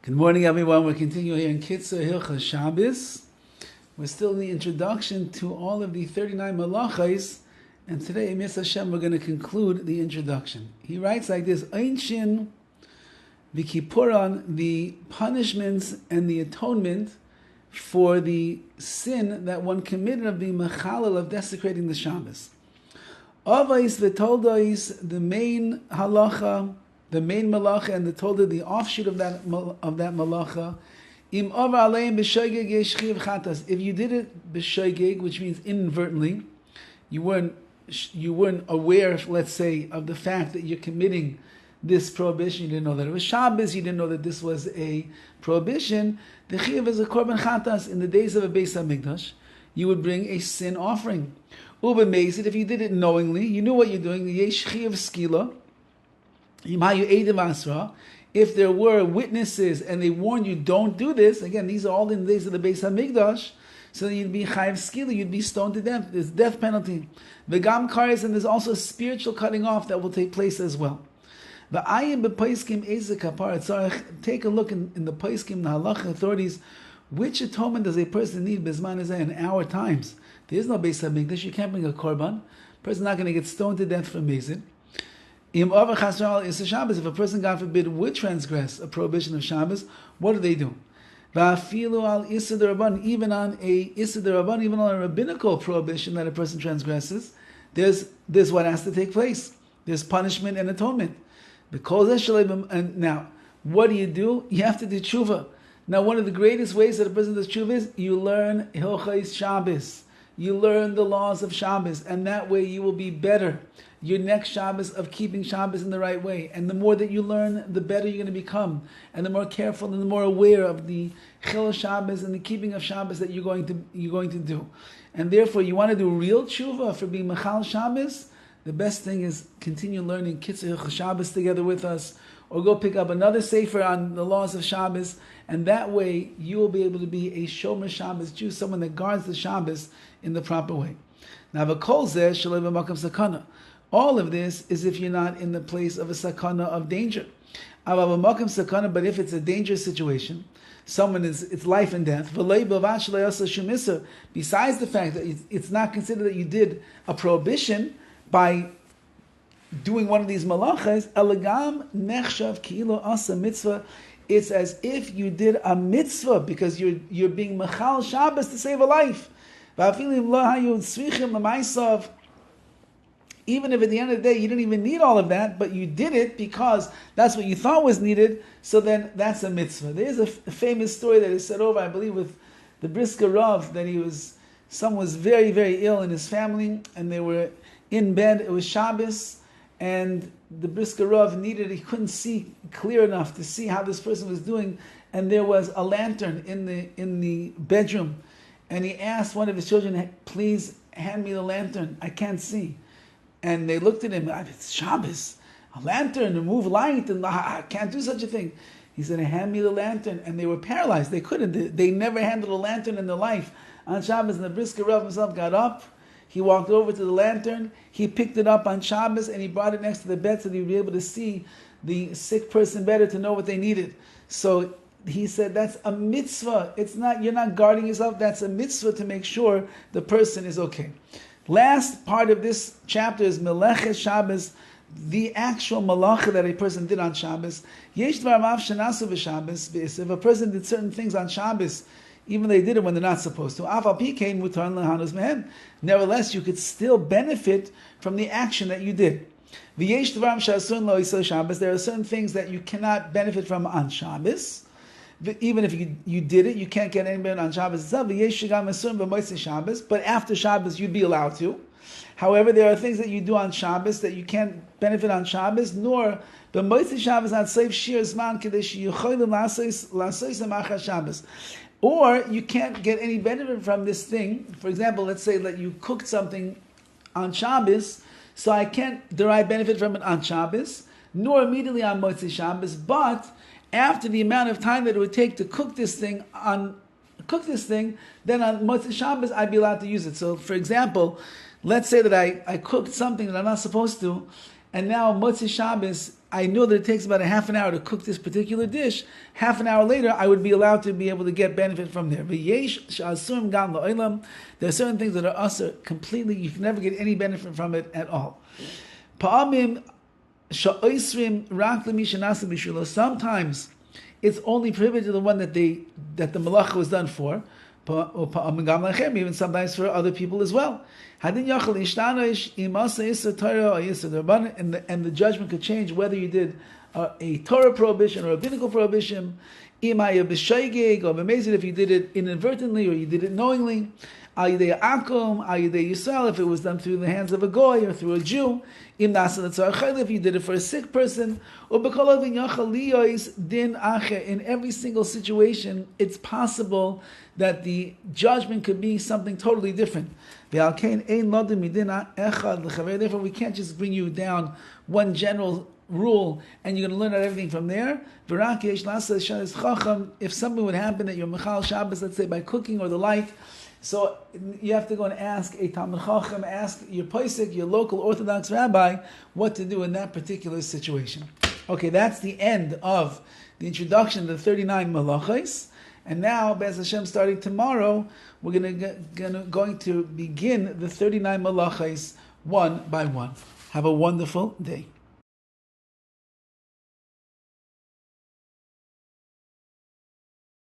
Good morning, everyone. We're continuing here in KITZUR, HILCHOS, Shabbos. We're still in the introduction to all of the 39 malachos, and today, Mitzvah Hashem, we're going to conclude the introduction. He writes like this: Einshin v'kipuran, the punishments and the atonement for the sin that one committed of being mechalel, of desecrating the Shabbos. Avos v'toldos, the main halacha, the main malacha, and the tolda, the offshoot of that malacha. Im over aleim b'shoigeg yesh chiv chatas. If you did it b'shoigeg, which means inadvertently, you weren't aware, let's say, of the fact that you're committing this prohibition. You didn't know that it was Shabbos. You didn't know that this was a prohibition. The chiv is a korban chatas. In the days of a Beis Hamikdash, you would bring a sin offering. Uba mezid, if you did it knowingly, you knew what you're doing. The yesh chiv skila. If there were witnesses and they warned you, don't do this, again, these are all in the days of the Beis Hamikdash, so you'd be chayiv skila, you'd be stoned to death. There's death penalty. V'gam kares, and there's also spiritual cutting off that will take place as well. V'ayim b'paiskim eze kapara tzarech. Take a look in the paiskim, the halacha authorities, which atonement does a person need bezman hazeh in our times? There is no Beis Hamikdash, you can't bring a korban. A person's not going to get stoned to death for mezid. If a person, God forbid, would transgress a prohibition of Shabbos, what do they do? Even on a Issa D'Rabban, even on a rabbinical prohibition that a person transgresses, there's what has to take place. There's punishment and atonement. And now, what do? You have to do tshuva. Now, one of the greatest ways that a person does tshuva is you learn HILCHOS Shabbos. You learn the laws of Shabbos, and that way you will be better. Your next Shabbos of keeping Shabbos in the right way. And the more that you learn, the better you're going to become. And the more careful and the more aware of the chil Shabbos and the keeping of Shabbos that you're going to do. And therefore, you want to do real tshuva for being mechal Shabbos, the best thing is continue learning KITZUR HILCHOS Shabbos together with us, or go pick up another sefer on the laws of Shabbos, and that way you will be able to be a shomer Shabbos Jew, someone that guards the Shabbos in the proper way. Now, v'kol zeh shalei b'makam sakana. All of this is if you're not in the place of a sakana, of danger. But if it's a dangerous situation, it's life and death. Besides the fact that it's not considered that you did a prohibition by doing one of these malachas, elagam nechshav kiilo asa mitzvah. It's as if you did a mitzvah because you're being mechal Shabbos to save a life. Even if at the end of the day you didn't even need all of that, but you did it because that's what you thought was needed, so then that's a mitzvah. There's a famous story that is said over, I believe, with the Brisker Rav, that someone was very, very ill in his family, and they were in bed. It was Shabbos, and the Brisker Rav he couldn't see clear enough to see how this person was doing, and there was a lantern in the bedroom, and he asked one of his children, please hand me the lantern, I can't see. And they looked at him, it's Shabbos, a lantern, remove light, and I can't do such a thing. He said, hand me the lantern. And they were paralyzed. They couldn't. They never handled a lantern in their life on Shabbos. And the Brisker Rav himself got up. He walked over to the lantern. He picked it up on Shabbos, and he brought it next to the bed so that he'd be able to see the sick person better, to know what they needed. So he said, that's a mitzvah. You're not guarding yourself. That's a mitzvah to make sure the person is okay. Last part of this chapter is Melechet Shabbos, the actual malacha that a person did on Shabbos. Yesh dvar mav shenasu v'Shabbos. If a person did certain things on Shabbos, even though they did it when they're not supposed to, afal pi kein mutar lehanus mehem. Nevertheless, you could still benefit from the action that you did. V'yesh dvarim she'asun lo yisrael Shabbos. There are certain things that you cannot benefit from on Shabbos. Even if you did it, you can't get any benefit on Shabbos itself. But after Shabbos, you'd be allowed to. However, there are things that you do on Shabbos that you can't benefit on Shabbos, nor the Motzei Shabbos not safe shir zman kadesh yucholim lasois Shabbos. Or you can't get any benefit from this thing. For example, let's say that you cooked something on Shabbos, so I can't derive benefit from it on Shabbos, nor immediately on Motzei Shabbos, but after the amount of time that it would take to cook this thing, then on Motzei Shabbos I'd be allowed to use it. So, for example, let's say that I cooked something that I'm not supposed to, and now Motzei Shabbos I know that it takes about a half an hour to cook this particular dish. Half an hour later, I would be allowed to be able to get benefit from there. There are certain things that are usher completely, you can never get any benefit from it at all. Sometimes it's only prohibited to the one that the malacha was done for. Even sometimes for other people as well. And the judgment could change whether you did a Torah prohibition or a rabbinical prohibition. Or amazing if you did it inadvertently or you did it knowingly. If it was done through the hands of a goy or through a Jew. If you did it for a sick person. In every single situation, it's possible that the judgment could be something totally different. Therefore, we can't just bring you down one general rule and you're going to learn out everything from there. If something would happen at your Mechal Shabbos, let's say by cooking or the like, so you have to go and ask a Talmid Chacham, ask your Posek, your local Orthodox rabbi, what to do in that particular situation. Okay, that's the end of the introduction to the 39 Malachos. And now, Be'ez Hashem, starting tomorrow, we're going to begin the 39 Malachos one by one. Have a wonderful day.